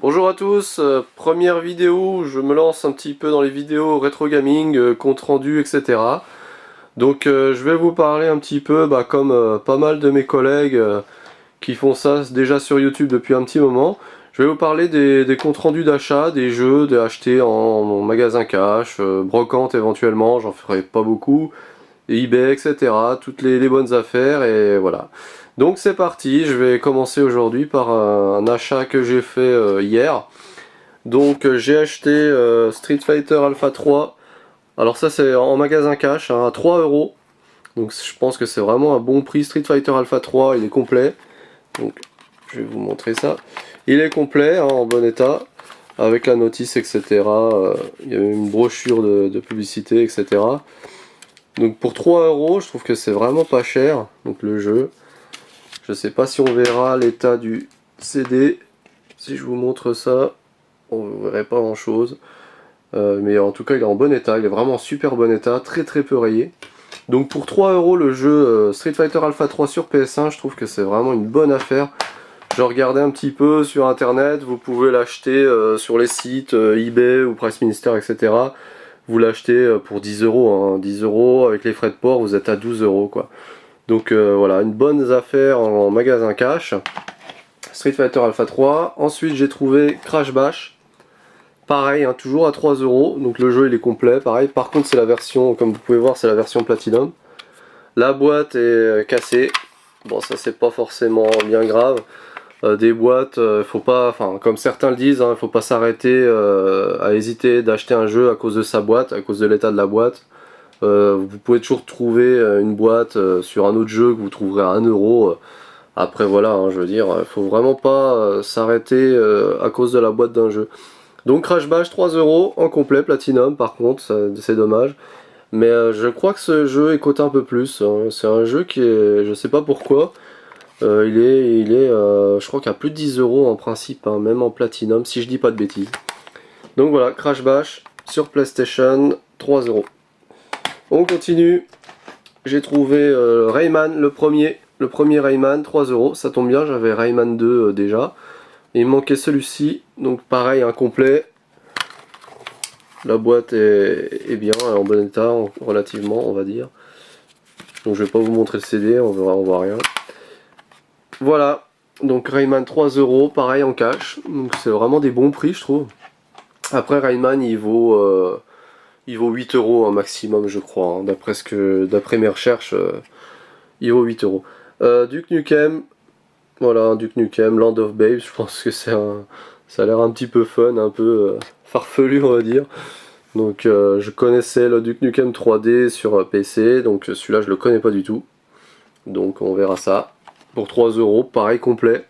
Bonjour à tous, première vidéo où je me lance un petit peu dans les vidéos rétro gaming, compte rendu, etc. Donc je vais vous parler un petit peu, comme pas mal de mes collègues qui font ça déjà sur YouTube depuis un petit moment. Je vais vous parler des comptes rendus d'achat, des jeux achetés en magasin cash, brocante éventuellement, j'en ferai pas beaucoup, et eBay, etc. Toutes les bonnes affaires et voilà. Donc c'est parti, je vais commencer aujourd'hui par un achat que j'ai fait hier. Donc j'ai acheté Street Fighter Alpha 3. Alors ça c'est en magasin cash hein, à 3 euros. Donc je pense que c'est vraiment un bon prix. Street Fighter Alpha 3, il est complet. Donc je vais vous montrer ça. Il est complet, hein, en bon état, avec la notice, etc. Il y a une brochure de publicité, etc. Donc pour 3 euros, je trouve que c'est vraiment pas cher. Donc le jeu. Je sais pas si on verra l'état du CD. Si je vous montre ça, on ne verrait pas grand chose. Mais en tout cas il est en bon état, il est vraiment en super bon état, très très peu rayé. Donc pour 3 euros le jeu Street Fighter Alpha 3 sur PS1, je trouve que c'est vraiment une bonne affaire. Je regardais un petit peu sur internet, vous pouvez l'acheter sur les sites eBay ou Price Minister, etc. Vous l'achetez pour 10 euros, hein. 10 euros avec les frais de port, vous êtes à 12 euros quoi. Donc voilà, une bonne affaire en magasin cash. Street Fighter Alpha 3. Ensuite j'ai trouvé Crash Bash. Pareil, hein, toujours à 3 euros, donc le jeu il est complet, pareil. Par contre c'est la version, comme vous pouvez voir, c'est la version Platinum. La boîte est cassée, bon ça c'est pas forcément bien grave. Des boîtes, faut pas, enfin comme certains le disent, hein, faut pas s'arrêter à hésiter d'acheter un jeu à cause de sa boîte, à cause de l'état de la boîte. Vous pouvez toujours trouver une boîte sur un autre jeu que vous trouverez à 1 euro. Après voilà, hein, je veux dire, faut vraiment pas s'arrêter à cause de la boîte d'un jeu. Donc Crash Bash 3 euros en complet Platinum, par contre c'est dommage. Mais je crois que ce jeu est coté un peu plus, hein. C'est un jeu qui est, je sais pas pourquoi, je crois qu'à plus de 10 euros en principe, hein, même en Platinum si je dis pas de bêtises. Donc voilà, Crash Bash sur PlayStation 3 euros. On continue. J'ai trouvé Rayman le premier Rayman 3 euros. Ça tombe bien, j'avais Rayman 2 déjà. Et il me manquait celui-ci, donc pareil, incomplet. La boîte est bien, elle est en bon état, relativement, on va dire. Donc je vais pas vous montrer le CD, on voit rien. Voilà, donc Rayman 3 euros, pareil en cash. Donc c'est vraiment des bons prix, je trouve. Après Rayman, il vaut 8 euros un maximum, je crois. Hein. D'après mes recherches, il vaut 8 euros. Duke Nukem, voilà, Duke Nukem, Land of Babes, je pense que ça a l'air un petit peu fun, un peu farfelu, on va dire. Donc je connaissais le Duke Nukem 3D sur PC, donc celui-là je le connais pas du tout. Donc on verra ça. Pour 3 euros, pareil complet.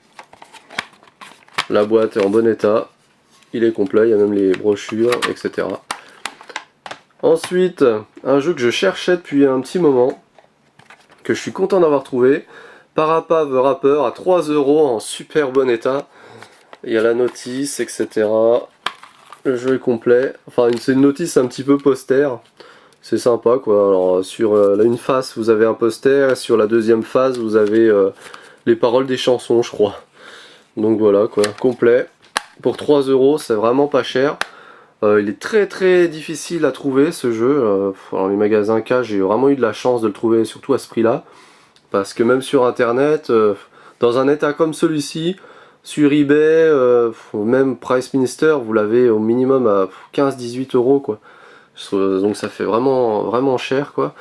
La boîte est en bon état. Il est complet, il y a même les brochures, etc. Ensuite, un jeu que je cherchais depuis un petit moment, que je suis content d'avoir trouvé. Parappa the Rapper à 3 euros en super bon état. Il y a la notice, etc. Le jeu est complet. Enfin, c'est une notice un petit peu poster. C'est sympa quoi. Alors, sur une face, vous avez un poster. Et sur la deuxième face, vous avez les paroles des chansons, je crois. Donc voilà quoi, complet. Pour 3 euros, c'est vraiment pas cher. Il est très très difficile à trouver ce jeu. Dans les magasins cash, j'ai vraiment eu de la chance de le trouver, surtout à ce prix-là. Parce que même sur internet, dans un état comme celui-ci, sur eBay, même Price Minister, vous l'avez au minimum à 15-18 euros quoi. Donc ça fait vraiment vraiment cher quoi.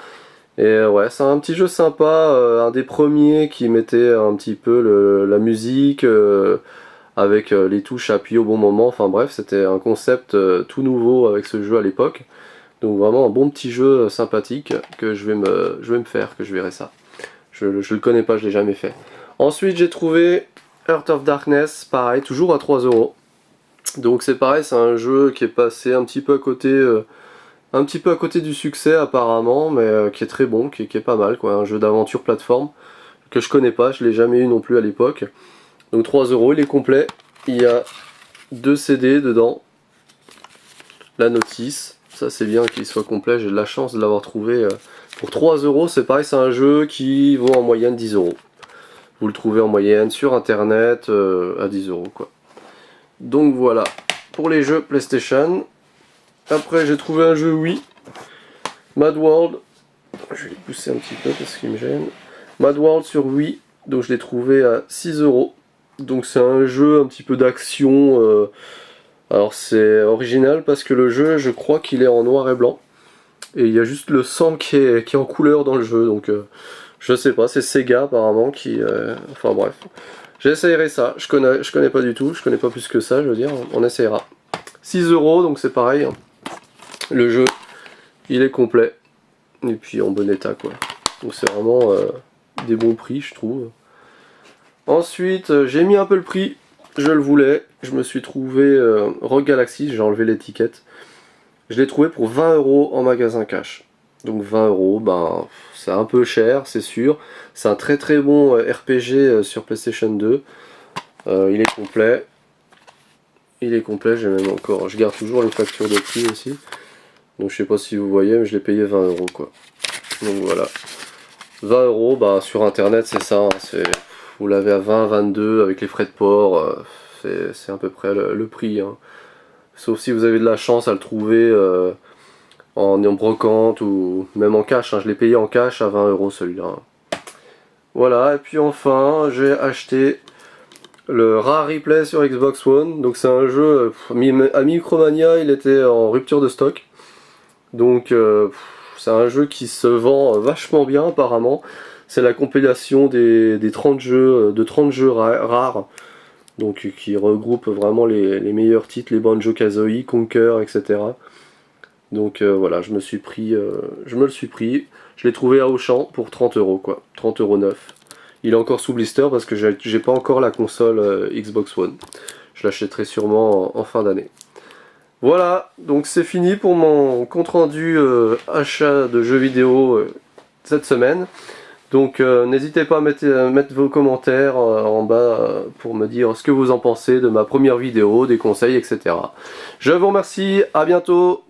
Et ouais, c'est un petit jeu sympa, un des premiers qui mettait un petit peu la musique avec les touches appuyées au bon moment. Enfin bref, c'était un concept tout nouveau avec ce jeu à l'époque. Donc vraiment un bon petit jeu sympathique que je vais me faire, que je verrai ça. Je le connais pas, je l'ai jamais fait. Ensuite j'ai trouvé Heart of Darkness, pareil, toujours à 3 euros. Donc c'est pareil, c'est un jeu qui est passé un petit peu à côté du succès apparemment, mais qui est très bon, qui est pas mal, quoi. Un jeu d'aventure plateforme que je connais pas, je l'ai jamais eu non plus à l'époque. Donc 3 euros, il est complet. Il y a 2 CD dedans. La notice, ça c'est bien qu'il soit complet, j'ai de la chance de l'avoir trouvé. Pour 3 euros, c'est pareil, c'est un jeu qui vaut en moyenne 10 euros. Vous le trouvez en moyenne sur internet à 10 euros quoi. Donc voilà, pour les jeux PlayStation. Après j'ai trouvé un jeu Wii, Mad World. Je vais le pousser un petit peu parce qu'il me gêne. Mad World sur Wii, donc je l'ai trouvé à 6 €. Donc c'est un jeu un petit peu d'action. Alors c'est original parce que le jeu, je crois qu'il est en noir et blanc. Et il y a juste le sang qui est en couleur dans le jeu. Donc je sais pas, c'est Sega apparemment qui... enfin bref. J'essayerai ça, je connais pas du tout, je connais pas plus que ça, je veux dire, on essayera. 6 €, donc c'est pareil. Le jeu, il est complet. Et puis en bon état quoi. Donc c'est vraiment des bons prix je trouve. Ensuite j'ai mis un peu le prix, je le voulais. Je me suis trouvé Rogue Galaxy, j'ai enlevé l'étiquette. Je l'ai trouvé pour 20 € en magasin cash. Donc 20 €, ben c'est un peu cher c'est sûr. C'est un très très bon RPG sur PlayStation 2. Il est complet. Il est complet, j'ai même encore. Je garde toujours les factures de prix aussi. Donc je sais pas si vous voyez, mais je l'ai payé 20 € quoi. Donc voilà. 20 €, bah sur internet c'est ça, hein, vous l'avez à 20, 22 avec les frais de port, c'est à peu près le prix. Hein. Sauf si vous avez de la chance à le trouver en brocante ou même en cash. Hein. Je l'ai payé en cash à 20 € celui-là. Hein. Voilà, et puis enfin j'ai acheté le Rare Replay sur Xbox One. Donc c'est un jeu, à Micromania il était en rupture de stock. Donc c'est un jeu qui se vend vachement bien apparemment. C'est la compilation des 30 jeux, de 30 jeux rares. Donc qui regroupe vraiment les meilleurs titres, les Banjo-Kazooie, Conker, etc. Donc voilà, je me le suis pris. Je l'ai trouvé à Auchan pour 30 € quoi. 30 € neuf. Il est encore sous blister parce que j'ai pas encore la console Xbox One. Je l'achèterai sûrement en fin d'année. Voilà, donc c'est fini pour mon compte rendu achat de jeux vidéo cette semaine. Donc n'hésitez pas à mettre vos commentaires en bas pour me dire ce que vous en pensez de ma première vidéo, des conseils, etc. Je vous remercie, à bientôt.